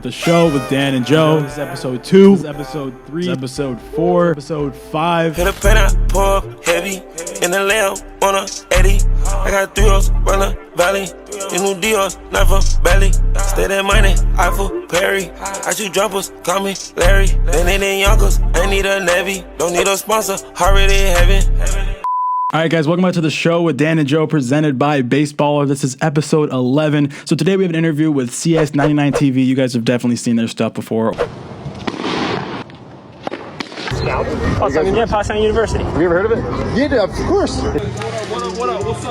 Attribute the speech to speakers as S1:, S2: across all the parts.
S1: The show with Dan and Joe. This is episode 2. This is episode 3. This is episode 4. Episode 5.
S2: Hit a pen, I pour up heavy. In the lamb on a Eddie. I got 3 O's, run the valley. These new Dios, not for belly. Stay that money, Eiffel, Perry. I shoot jumpers, call me Larry. Then they in Yonkers, I need a Navy. Don't need a sponsor, already in heaven.
S1: All right, guys, welcome back to the show with Dan and Joe, presented by Baseballer. This is episode 11. So today we have an interview with CS99TV. You guys have definitely seen their stuff before.
S3: Potsdam University.
S4: Have you ever heard of it? Yeah, of course.
S3: What up? What's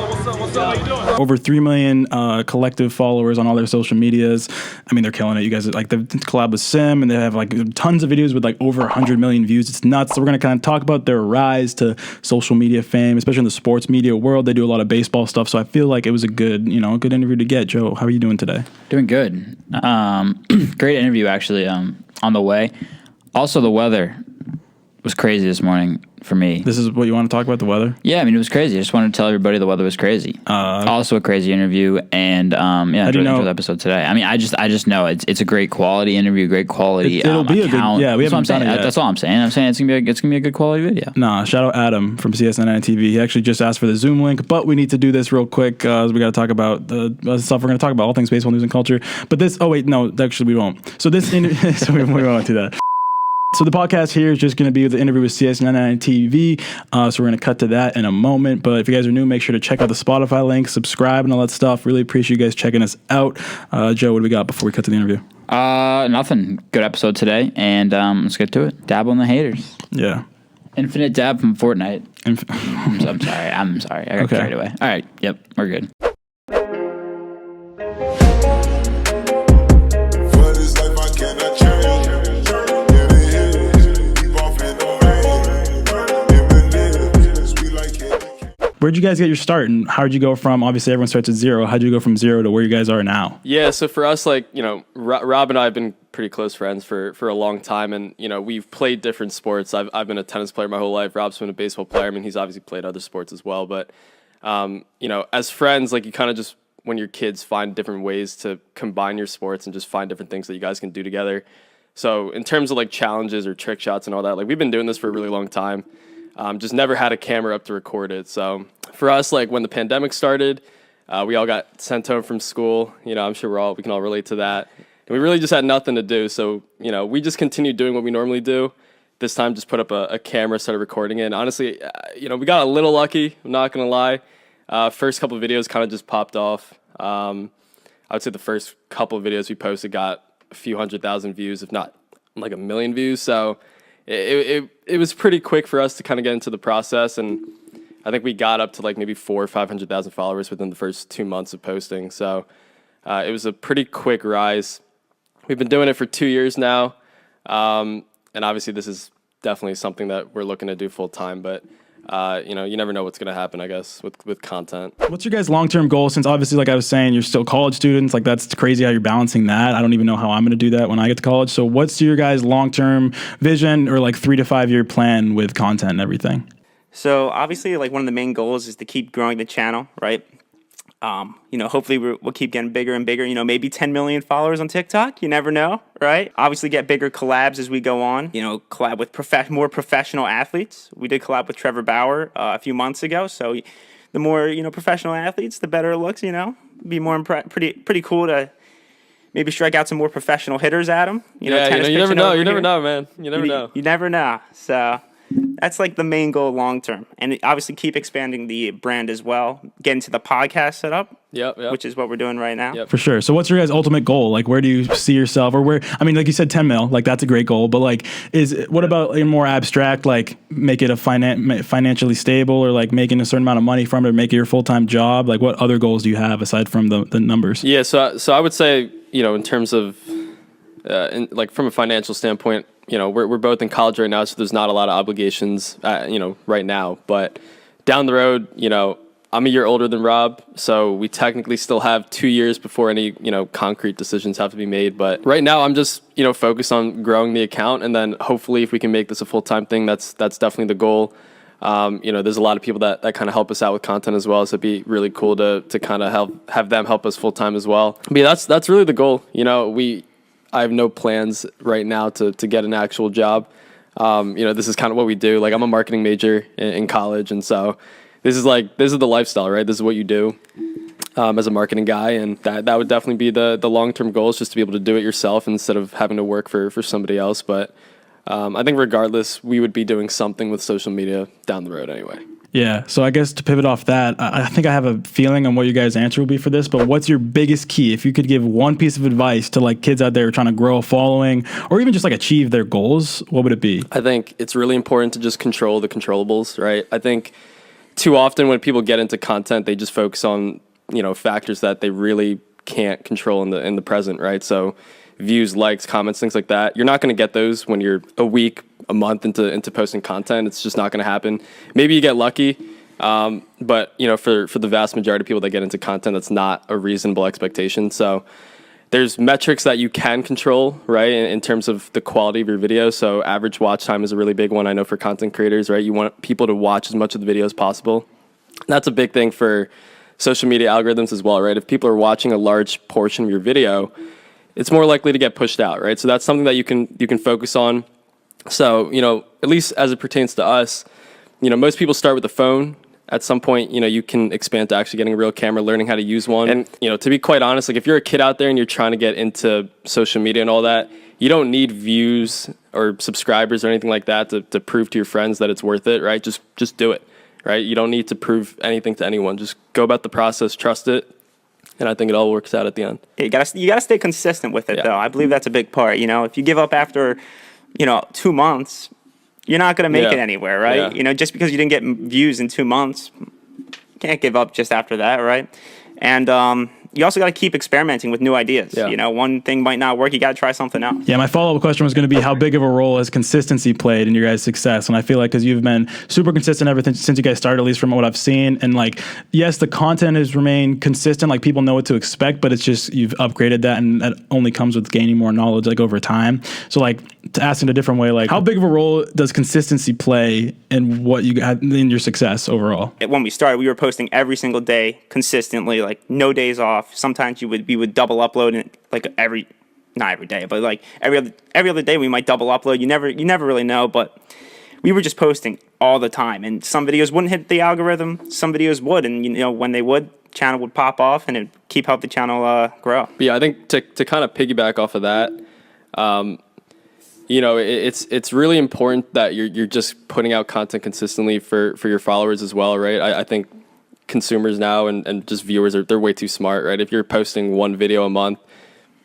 S3: up? How you doing?
S1: Over 3 million collective followers on all their social medias. I mean, they're killing it. You guys, like, the collab with Sim, and they have like tons of videos with like over 100 million views. It's nuts. So we're gonna kind of talk about their rise to social media fame, especially in the sports media world. They do a lot of baseball stuff. So I feel like it was a good interview to get. Joe, how are you doing today?
S5: Doing good. Great interview, actually. On the way. Also, the weather was crazy this morning for me.
S1: This is what you want to talk about, the weather?
S5: Yeah, I mean, it was crazy. I just wanted to tell everybody the weather was crazy. Also a crazy interview, and enjoyed the episode today. I mean, I just know it's a great quality interview, great quality
S1: It'll be
S5: account.
S1: a good, yeah, we
S5: That's
S1: haven't done it yet.
S5: That's all I'm saying. I'm saying it's gonna be a good quality video.
S1: Nah, shout out Adam from CS99TV. He actually just asked for the Zoom link, but we need to do this real quick. We got to talk about the stuff we're going to talk about, all things baseball news and culture. But this, oh wait, no, actually we won't. So this, so we won't do that. So the podcast here is just going to be the interview with CS99TV. So we're going to cut to that in a moment. But if you guys are new, make sure to check out the Spotify link, subscribe, and all that stuff. Really appreciate you guys checking us out. Joe, what do we got before we cut to the interview?
S5: Nothing. Good episode today, and let's get to it. Dab on the haters.
S1: Yeah.
S5: Infinite dab from Fortnite. I'm sorry. I got carried away. All right. Yep. We're good.
S1: Where'd you guys get your start, and how'd you go from, obviously everyone starts at 0, how'd you go from 0 to where you guys are now?
S6: Yeah, so for us, Rob and I have been pretty close friends for a long time, and, we've played different sports. I've been a tennis player my whole life. Rob's been a baseball player. I mean, he's obviously played other sports as well, but, as friends, you kind of just, when you're kids, find different ways to combine your sports and just find different things that you guys can do together. So in terms of, challenges or trick shots and all that, we've been doing this for a really long time. Just never had a camera up to record it. So for us, when the pandemic started, we all got sent home from school. I'm sure we can all relate to that. And we really just had nothing to do. So, we just continued doing what we normally do. This time, just put up a camera, started recording it. And honestly, we got a little lucky. I'm not going to lie. First couple of videos kind of just popped off. I would say the first couple of videos we posted got a few 100,000 views, if not 1 million views. So it was pretty quick for us to kind of get into the process, and I think we got up to maybe 400,000 or 500,000 followers within the first 2 months of posting. So it was a pretty quick rise. We've been doing it for 2 years now, and obviously this is definitely something that we're looking to do full time. But you never know what's going to happen, I guess, with content.
S1: What's your guys' long-term goal? Since obviously, like I was saying, you're still college students. That's crazy how you're balancing that. I don't even know how I'm going to do that when I get to college. So what's your guys' long-term vision or 3 to 5 year plan with content and everything?
S3: So obviously, one of the main goals is to keep growing the channel, right? Hopefully we'll keep getting bigger and bigger. Maybe 10 million followers on TikTok. You never know, right? Obviously, get bigger collabs as we go on. Collab with more professional athletes. We did collab with Trevor Bauer a few months ago. So the more professional athletes, the better it looks. Be more pretty cool to maybe strike out some more professional hitters at them.
S6: You never know. You never know, man. You never know.
S3: You never know. So that's the main goal long term, and obviously keep expanding the brand as well. Get into the podcast setup, which is what we're doing right now.
S1: For sure. So what's your guys' ultimate goal? Where do you see yourself, or where? I mean, like you said, 10 mil. That's a great goal. But what about more abstract? Make it a financially stable, or making a certain amount of money from it, or make it your full time job. What other goals do you have aside from the numbers?
S6: Yeah. So I would say in terms of from a financial standpoint. We're both in college right now, so there's not a lot of obligations, right now. But down the road, I'm a year older than Rob, so we technically still have 2 years before any, concrete decisions have to be made. But right now, I'm just, focused on growing the account, and then hopefully, if we can make this a full-time thing, that's definitely the goal. There's a lot of people that kind of help us out with content as well, so it'd be really cool to kind of have them help us full-time as well. But yeah, that's really the goal. I have no plans right now to get an actual job. This is kind of what we do. Like, I'm a marketing major in college, and so this is the lifestyle, right? This is what you do as a marketing guy, and that would definitely be the long-term goal, is just to be able to do it yourself instead of having to work for somebody else. But I think regardless, we would be doing something with social media down the road anyway.
S1: Yeah, so I guess to pivot off that, I think I have a feeling on what you guys' answer will be for this, but what's your biggest key? If you could give one piece of advice to like kids out there trying to grow a following or even just like achieve their goals, what would it be?
S6: I think it's really important to just control the controllables, right? I think too often when people get into content, they just focus on, factors that they really can't control in the present, right? So views, likes, comments, things like that. You're not going to get those when you're a week, a month into posting content. It's just not going to happen. Maybe you get lucky, but for the vast majority of people that get into content, that's not a reasonable expectation. So there's metrics that you can control, right, in terms of the quality of your video. So average watch time is a really big one, I know, for content creators, right? You want people to watch as much of the video as possible. That's a big thing for social media algorithms as well, right? If people are watching a large portion of your video, it's more likely to get pushed out, right? So that's something that you can focus on. So, at least as it pertains to us, most people start with a phone. At some point, you can expand to actually getting a real camera, learning how to use one. And, to be quite honest, like if you're a kid out there and you're trying to get into social media and all that, you don't need views or subscribers or anything like that to prove to your friends that it's worth it, right? Just do it, right? You don't need to prove anything to anyone. Just go about the process, trust it. And I think it all works out at the end.
S3: You gotta stay consistent with it, though. I believe that's a big part. If you give up after, 2 months, you're not gonna make it anywhere, right?
S6: Yeah.
S3: Just because you didn't get views in 2 months, you can't give up just after that, right? And you also got to keep experimenting with new ideas.
S6: Yeah.
S3: One thing might not work. You got to try something else.
S1: Yeah, my follow-up question was going to be how big of a role has consistency played in your guys' success? And I feel like because you've been super consistent everything since you guys started, at least from what I've seen. And like, yes, the content has remained consistent. Like people know what to expect, but it's just you've upgraded that, and that only comes with gaining more knowledge like over time. So like to ask in a different way, like how big of a role does consistency play in what you got in your success overall?
S3: When we started, we were posting every single day consistently, like no days off. Sometimes we would double upload and like not every day, but like every other day we might double upload. You never really know, but we were just posting all the time, and some videos wouldn't hit the algorithm, some videos would, and when they would, channel would pop off and it keep help the channel grow.
S6: But yeah, I think to kind of piggyback off of that, it's really important that you're just putting out content consistently for your followers as well, right? I think consumers now and just viewers they're way too smart, right? If you're posting one video a month,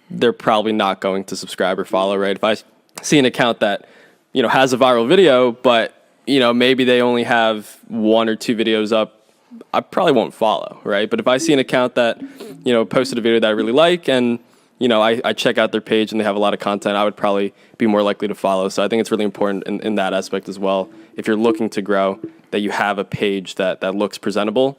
S6: they're probably not going to subscribe or follow, right? If I see an account that has a viral video, but maybe they only have 1 or 2 videos up, I probably won't follow, right? But if I see an account that posted a video that I really like, and I check out their page and they have a lot of content, I would probably be more likely to follow. So I think it's really important in that aspect as well. If you're looking to grow, that you have a page that looks presentable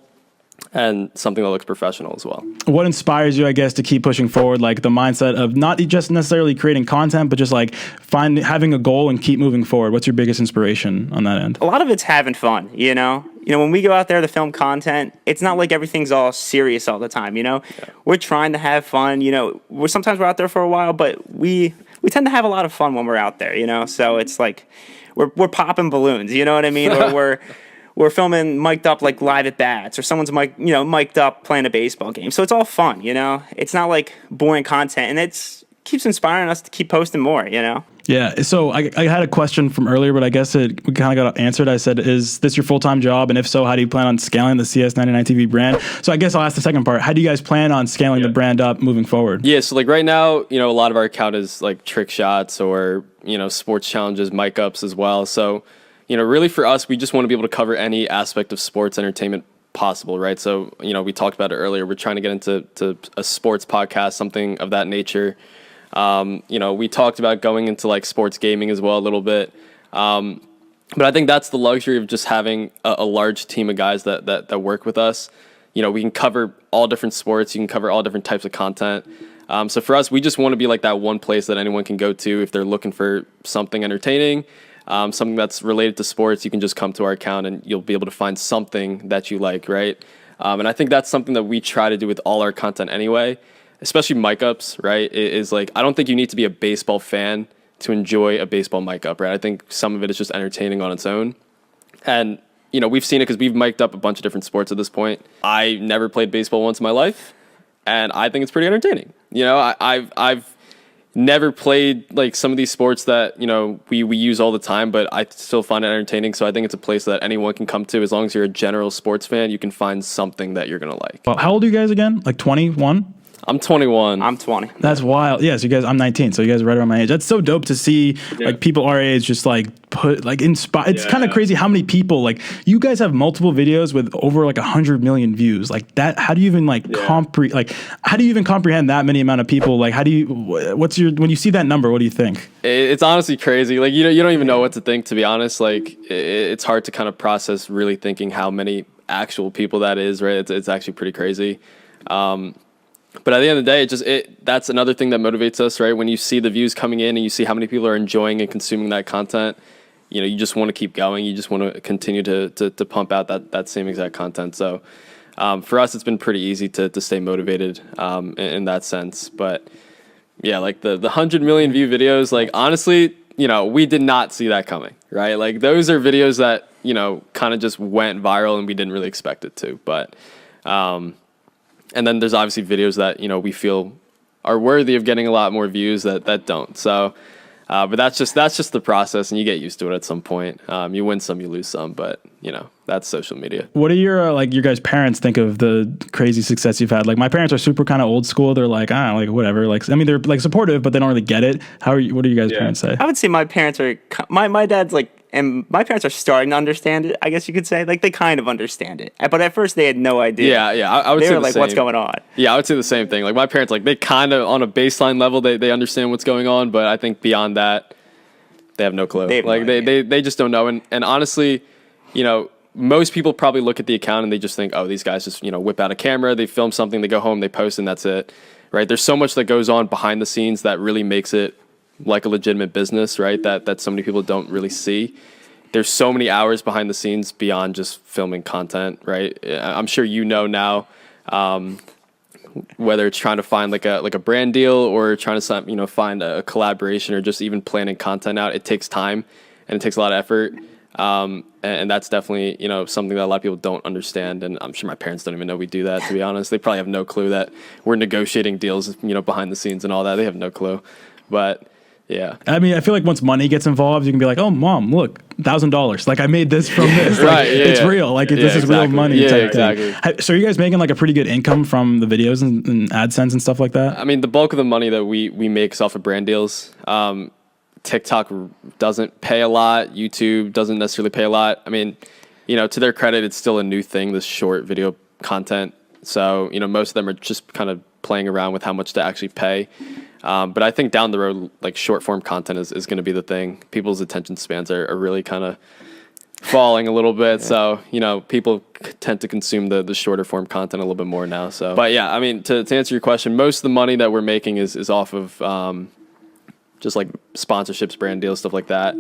S6: and something that looks professional as well.
S1: What inspires you, I guess, to keep pushing forward? Like the mindset of not just necessarily creating content, but just like having a goal and keep moving forward. What's your biggest inspiration on that end?
S3: A lot of it's having fun, when we go out there to film content, it's not like everything's all serious all the time, Yeah. We're trying to have fun, sometimes we're out there for a while, but we tend to have a lot of fun when we're out there, So it's like we're popping balloons, you know what I mean? Or we're filming mic'd up like live at bats, or someone's mic'd up playing a baseball game. So it's all fun, It's not like boring content, and it keeps inspiring us to keep posting more,
S1: Yeah. So I had a question from earlier, but I guess we kind of got answered. I said, is this your full-time job? And if so, how do you plan on scaling the CS99TV brand? So I guess I'll ask the second part. How do you guys plan on scaling the brand up moving forward?
S6: Yeah. So like right now, a lot of our account is like trick shots or, sports challenges, mic ups as well. So, really for us, we just want to be able to cover any aspect of sports entertainment possible, right? So, we talked about it earlier. We're trying to get into a sports podcast, something of that nature. We talked about going into like sports gaming as well a little bit. But I think that's the luxury of just having a large team of guys that work with us. We can cover all different sports. You can cover all different types of content. So for us, we just want to be like that one place that anyone can go to if they're looking for something entertaining, something that's related to sports. You can just come to our account and you'll be able to find something that you like, right? And I think that's something that we try to do with all our content anyway. especially mic ups, right, is like, I don't think you need to be a baseball fan to enjoy a baseball mic up, right? I think some of it is just entertaining on its own. And, you know, we've seen it because we've mic'd up a bunch of different sports at this point. I never played baseball once in my life, and I think it's pretty entertaining. You know, I've never played like some of these sports that, you know, we use all the time, but I still find it entertaining. So I think it's a place that anyone can come to. As long as you're a general sports fan, you can find something that you're going to like.
S1: Well, how old are you guys again? Like 21?
S6: I'm 21.
S3: I'm 20.
S1: That's wild. Yeah, so you guys, I'm 19, so you guys are right around my age. That's so dope to see like people our age just like put like inspire. It's kind of crazy how many people, like, you guys have multiple videos with over like 100 million views. Like that, how do you even like how do you even comprehend that many amount of people? Like, how do you, when you see that number, what do you think?
S6: It's honestly crazy. Like, you don't even know what to think, to be honest. Like, it's hard to kind of process really thinking how many actual people that is, right? It's actually pretty crazy. But at the end of the day, that's another thing that motivates us, right? When you see the views coming in and you see how many people are enjoying and consuming that content, you know, you just want to keep going. You just want to continue to pump out that same exact content. So for us, it's been pretty easy to stay motivated in that sense. But yeah, like the 100 million view videos, like, honestly, you know, we did not see that coming, right? Like, those are videos that, you know, kind of just went viral and we didn't really expect it to. But and then there's obviously videos that, you know, we feel are worthy of getting a lot more views that don't. So, but that's just the process, and you get used to it at some point. You win some, you lose some, but, you know, that's social media.
S1: What do your your guys' parents think of the crazy success you've had? Like, my parents are super kind of old school. They're like, like, whatever. Like, I mean, they're like supportive, but they don't really get it. What do you guys' parents say?
S3: I would say my parents are, my dad's like, and my parents are starting to understand it, I guess you could say. Like, they kind of understand it. But at first, they had no idea.
S6: Yeah. I would say
S3: they were
S6: the
S3: like,
S6: same.
S3: what's going on?
S6: Yeah, I would say the same thing. Like, my parents, like, they kind of, on a baseline level, they understand what's going on. But I think beyond that, they have no clue. They just don't know. And honestly, you know, most people probably look at the account and they just think, oh, these guys just, you know, whip out a camera, they film something, they go home, they post, and that's it. Right? There's so much that goes on behind the scenes that really makes it like a legitimate business, right? That so many people don't really see. There's so many hours behind the scenes beyond just filming content, right? I'm sure you know now, whether it's trying to find like a brand deal or trying to, you know, find a collaboration or just even planning content out, it takes time and it takes a lot of effort. And that's definitely, you know, something that a lot of people don't understand. And I'm sure my parents don't even know we do that, to be honest. They probably have no clue that we're negotiating deals, you know, behind the scenes and all that. They have no clue. But yeah. I
S1: mean, I feel like once money gets involved, you can be like, oh, Mom, look, $1,000. Like, I made this from this. Like,
S6: right. Yeah,
S1: it's real. Like, this is real money.
S6: Yeah,
S1: type
S6: exactly.
S1: Thing. So are you guys making like a pretty good income from the videos and AdSense and stuff like that?
S6: I mean, the bulk of the money that we make is off of brand deals. TikTok doesn't pay a lot. YouTube doesn't necessarily pay a lot. I mean, you know, to their credit, it's still a new thing, this short video content. So, you know, most of them are just kind of playing around with how much to actually pay. But I think down the road, like, short form content is going to be the thing. People's attention spans are really kind of falling a little bit. Yeah. So, you know, people tend to consume the shorter form content a little bit more now. So, but yeah, I mean, to answer your question, most of the money that we're making is off of just like sponsorships, brand deals, stuff like that.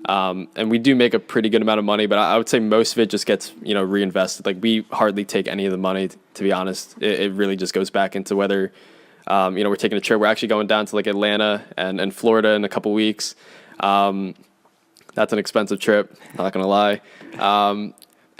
S6: And we do make a pretty good amount of money, but I would say most of it just gets, you know, reinvested. Like, we hardly take any of the money, to be honest. It really just goes back into whether, you know, we're taking a trip. We're actually going down to like Atlanta and Florida in a couple weeks. That's an expensive trip, not gonna lie.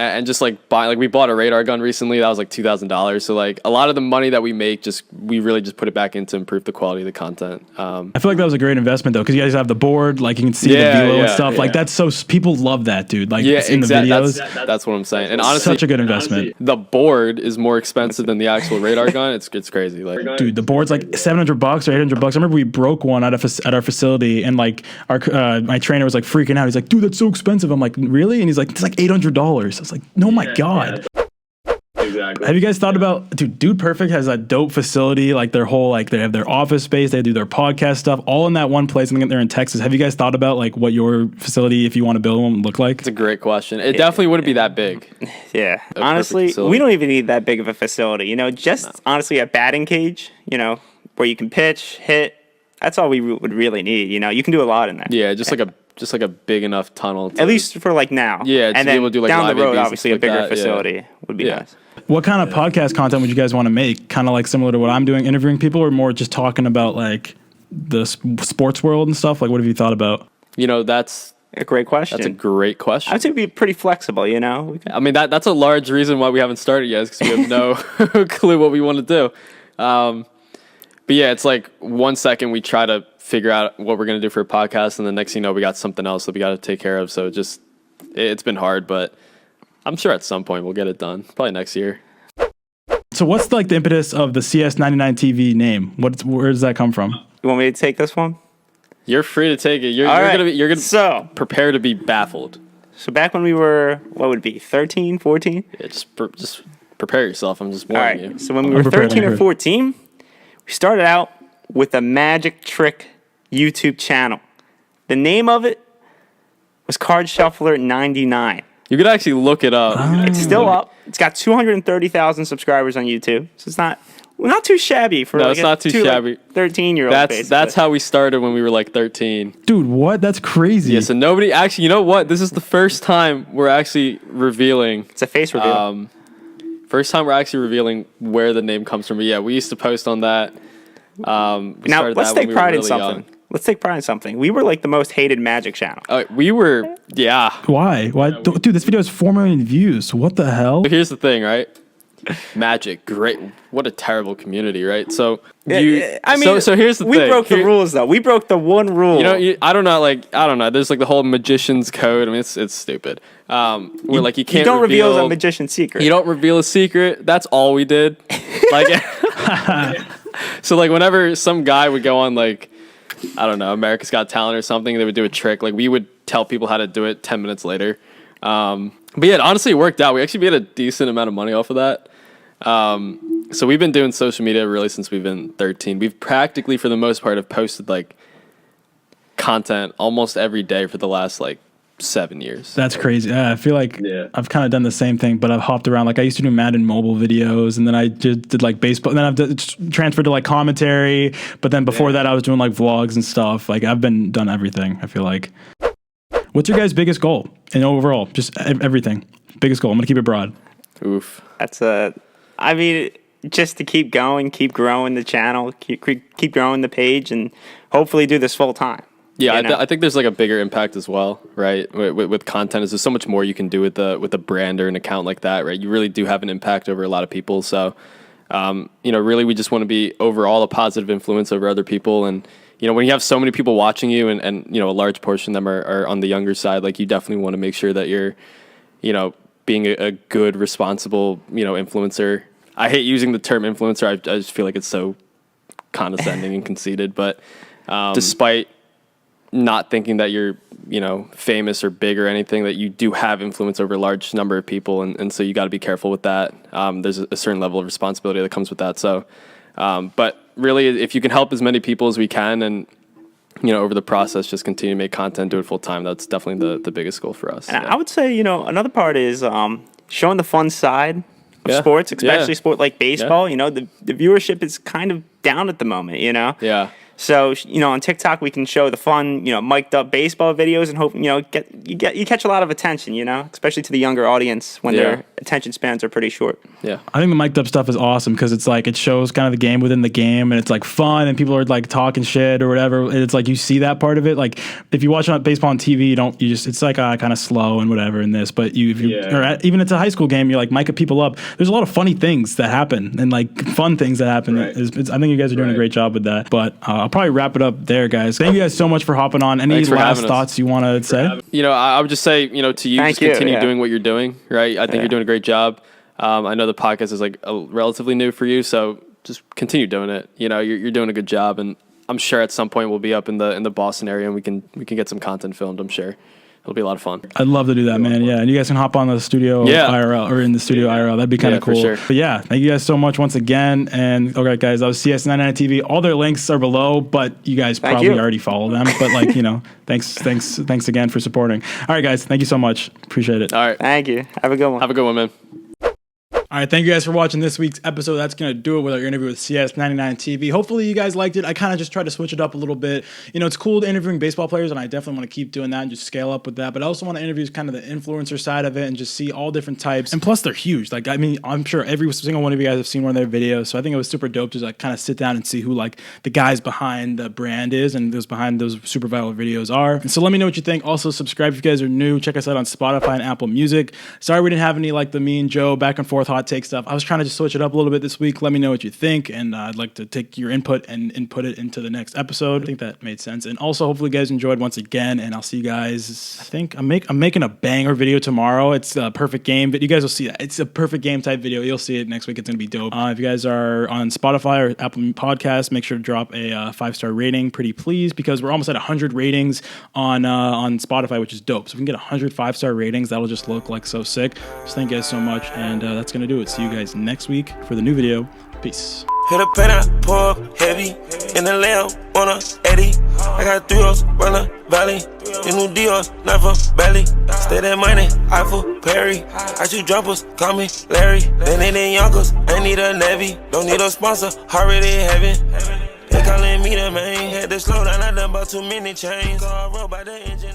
S6: And just like we bought a radar gun recently. That was like $2,000. So like a lot of the money that we make, we really just put it back in to improve the quality of the content.
S1: I feel like that was a great investment though, because you guys have the board, like you can see the velo and stuff. Yeah. Like that's so people love that, dude. Like in the videos.
S6: That's what I'm saying. And honestly,
S1: such a good investment.
S6: The board is more expensive than the actual radar gun. It's crazy. Like,
S1: dude, the board's like $700 or $800. I remember we broke one at our facility, and like my trainer was like freaking out. He's like, dude, that's so expensive. I'm like, really? And he's like, it's like $800. Like, no, my God.
S6: Exactly.
S1: Have you guys thought about, Dude Perfect has a dope facility, like their whole, like they have their office space, they do their podcast stuff, all in that one place, and they're in Texas. Have you guys thought about like what your facility, if you want to build one, look like?
S6: It's a great question. It definitely wouldn't be that big.
S3: Yeah. Honestly, we don't even need that big of a facility. You know, honestly a batting cage, you know, where you can pitch, hit. That's all we would really need. You know, you can do a lot in there.
S6: Yeah, just like a big enough tunnel.
S3: At least for like now.
S6: Yeah, to
S3: and
S6: be able to do like
S3: down the road,
S6: AVs
S3: obviously a bigger facility would be nice.
S1: What kind of podcast content would you guys want to make? Kind of like similar to what I'm doing, interviewing people, or more just talking about like the sports world and stuff? Like, what have you thought about?
S6: That's
S3: a great question.
S6: That's a great question.
S3: I'd say be pretty flexible,
S6: I mean, that's a large reason why we haven't started yet, because we have no clue what we want to do. But yeah, it's like 1 second we try to figure out what we're going to do for a podcast, and the next thing you know, we got something else that we got to take care of. So it's been hard, but I'm sure at some point we'll get it done. Probably next year.
S1: So what's like the impetus of the CS99TV name? Where does that come from?
S3: You want me to take this one?
S6: You're free to take it. You're gonna prepare to be baffled.
S3: So back when we were, what would it be, 13, 14?
S6: Yeah, just prepare yourself. I'm just warning you.
S3: So when we were 13 or 14, we started out with a magic trick YouTube channel. The name of it was Card Shuffler 99.
S6: You could actually look it up.
S3: It's still up. It's got 230,000 subscribers on YouTube. So it's not too shabby for
S6: it's not too shabby.
S3: 13-year-old.
S6: That's how we started when we were like 13.
S1: Dude, what? That's crazy.
S6: Yeah, so nobody actually, you know what? This is the first time we're actually revealing.
S3: It's a face reveal.
S6: First time we're actually revealing where the name comes from. But yeah, we used to post on that.
S3: Now, let's take pride in something. Let's take pride in something. We were like the most hated Magic channel.
S6: We were, yeah.
S1: Why? Dude, this video has 4 million views. What the hell?
S6: But here's the thing, right? Magic, great. What a terrible community, right? So so here's the thing.
S3: We broke the rules, though. We broke the one rule.
S6: I don't know. There's like the whole magician's code. I mean, it's stupid. Where like you can't.
S3: You don't reveal a magician's secret.
S6: You don't reveal a secret. That's all we did. Like, so like whenever some guy would go on like, I don't know, America's Got Talent or something, they would do a trick. Like we would tell people how to do it 10 minutes later. But yeah, honestly, it worked out. We actually made a decent amount of money off of that. So we've been doing social media really since we've been 13. We've practically, for the most part, have posted like content almost every day for the last like 7 years.
S1: That's crazy. I feel like I've kind of done the same thing, but I've hopped around. Like I used to do Madden mobile videos, and then I just did like baseball. And then I've transferred to like commentary. But then before that, I was doing like vlogs and stuff. Like I've done everything. I feel like. What's your guys' biggest goal in overall? Just everything. Biggest goal. I'm gonna keep it broad.
S6: Oof.
S3: I mean, just to keep going, keep growing the channel, keep growing the page, and hopefully do this full time.
S6: Yeah, I think there's like a bigger impact as well, right? With content, is there's so much more you can do with a brand or an account like that, right? You really do have an impact over a lot of people. So, really, we just want to be overall a positive influence over other people. And when you have so many people watching you, and a large portion of them are on the younger side, like you definitely want to make sure that you're, being a good, responsible, influencer. I hate using the term influencer. I just feel like it's so condescending and conceited. But despite not thinking that you're, famous or big or anything, that you do have influence over a large number of people. And so you got to be careful with that. There's a certain level of responsibility that comes with that. So, but really, if you can help as many people as we can, and, over the process, just continue to make content, do it full time. That's definitely the biggest goal for us.
S3: And I would say, another part is showing the fun side of sports, especially sport like baseball.
S6: Yeah.
S3: The viewership is kind of down at the moment,
S6: Yeah.
S3: So, on TikTok, we can show the fun, mic'd up baseball videos and hope, you catch a lot of attention, especially to the younger audience when their attention spans are pretty short.
S6: Yeah.
S1: I think the mic'd up stuff is awesome because it's like it shows kind of the game within the game, and it's like fun, and people are like talking shit or whatever. And it's like you see that part of it. Like if you watch baseball on TV, it's like kind of slow and whatever in this. But even it's a high school game, you're like mic'ing people up. There's a lot of funny things that happen and like fun things that happen.
S6: Right.
S1: I think you guys are doing a great job with that. But I'll probably wrap it up there, guys. Thank you guys so much for hopping on. Any last thoughts you want to say?
S6: I would just say, to you, just continue doing what you're doing, right? I think you're doing a great job. I know the podcast is like relatively new for you, so just continue doing it. You're doing a good job, and I'm sure at some point we'll be up in the Boston area, and we can get some content filmed. I'm sure it'll be a lot of fun.
S1: I'd love to do that, man. Yeah, and you guys can hop on the studio IRL or in the studio IRL. That'd be kind of cool. For sure. But yeah, thank you guys so much once again. And okay, guys, that was CS99TV. All their links are below, but you guys probably already follow them. But thanks again for supporting. All right, guys, thank you so much. Appreciate it.
S6: All right,
S3: thank you. Have a good one.
S6: Have a good one, man.
S1: All right, thank you guys for watching this week's episode. That's going to do it with our interview with CS99TV. Hopefully you guys liked it. I kind of just tried to switch it up a little bit. You know, it's cool interviewing baseball players, and I definitely want to keep doing that and just scale up with that. But I also want to interview kind of the influencer side of it and just see all different types. And plus, they're huge. Like, I mean, I'm sure every single one of you guys have seen one of their videos. So I think it was super dope to like kind of sit down and see who like the guys behind the brand is and those behind those super viral videos are. And so let me know what you think. Also, subscribe if you guys are new. Check us out on Spotify and Apple Music. Sorry we didn't have any like the me and Joe back and forth hot take stuff. I was trying to just switch it up a little bit this week. Let me know what you think, and I'd like to take your input and input it into the next episode. I think that made sense. And also, hopefully, you guys enjoyed once again. And I'll see you guys. I think I'm making a banger video tomorrow. It's a perfect game, but you guys will see that. It's a perfect game type video. You'll see it next week. It's gonna be dope. If you guys are on Spotify or Apple Podcasts, make sure to drop a 5-star rating, pretty please, because we're almost at 100 ratings on Spotify, which is dope. So if we can get 100 5-star ratings, that'll just look like so sick. Just thank you guys so much, and that's gonna do it. See you guys next week for the new video. Peace.
S2: Hit a pen, I pour up heavy. In the lamb on a Eddie. I got 3 O's, run a valley. These new Dior's, not for belly. Stay that money, Eiffel, Perry. I shoot jumpers, call me Larry. Then they in Yonkers, I need a Navy. Don't need a sponsor, already heaven. They calling me the man. Had to slow down, I done bought too many chains. So I rode by the engine.